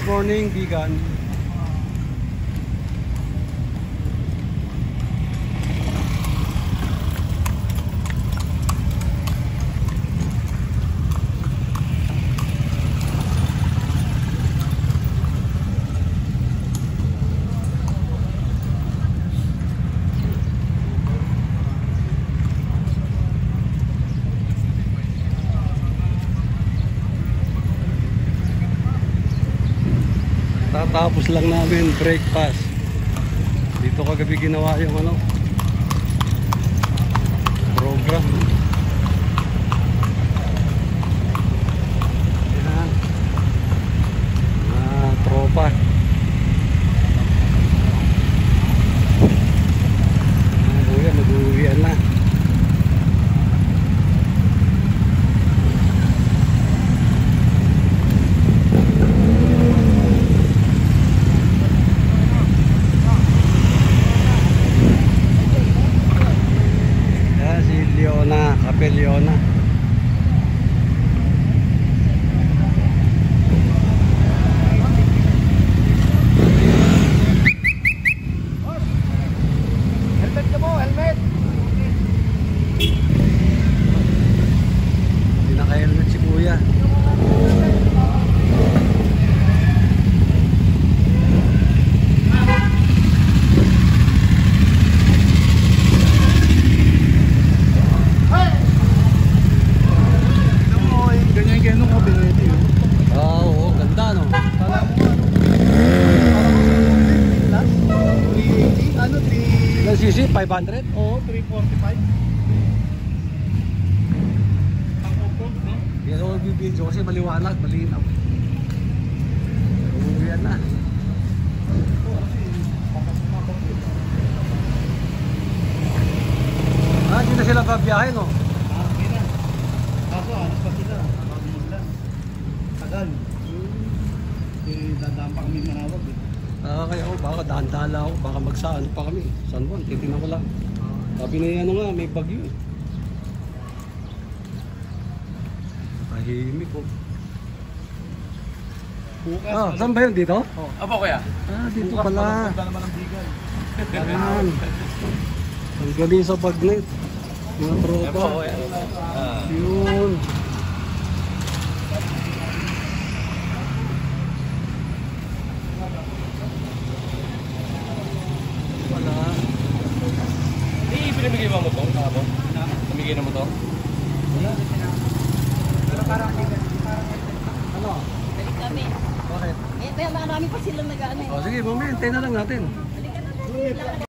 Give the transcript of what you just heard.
Good morning, Bigan. Tatapos lang namin breakfast. Dito kagabi ginawa yung program. Yan. Tropa. Kuya, mag-uwian na. Leona. Helmet ka mo, helmet. Hindi naka-helmet si kuya. CC 500? Oo, 345. Ang off-road, no? Yan ako magbibidyo kasi maliwanag, malinaw. Uwian na. Hindi na sila babiyahe, no? Hindi na. Kaso, anas pa sila. Tagal. Dadaan pa kami Manawag eh. Kaya baka dahan-dahan ako, baka magsaan pa kami. San Juan, titignan ko lang. Sabi na nga, may bagyo eh. Tahimik oh. Saan ba yun? Dito? Apo kuya? Dito pala. Punta naman ang Bigan. Yan. Ang galing sa bagnet. Mga tropa. Yun. Pinamigay mo motor? Namigay na motor? Wala. Pero parang hindi ka. Ano? Balik kami. Bakit? Eh, kaya marami pa silang nag-ano eh. Sige, mamaya, hintayin na lang natin. Balik ka na.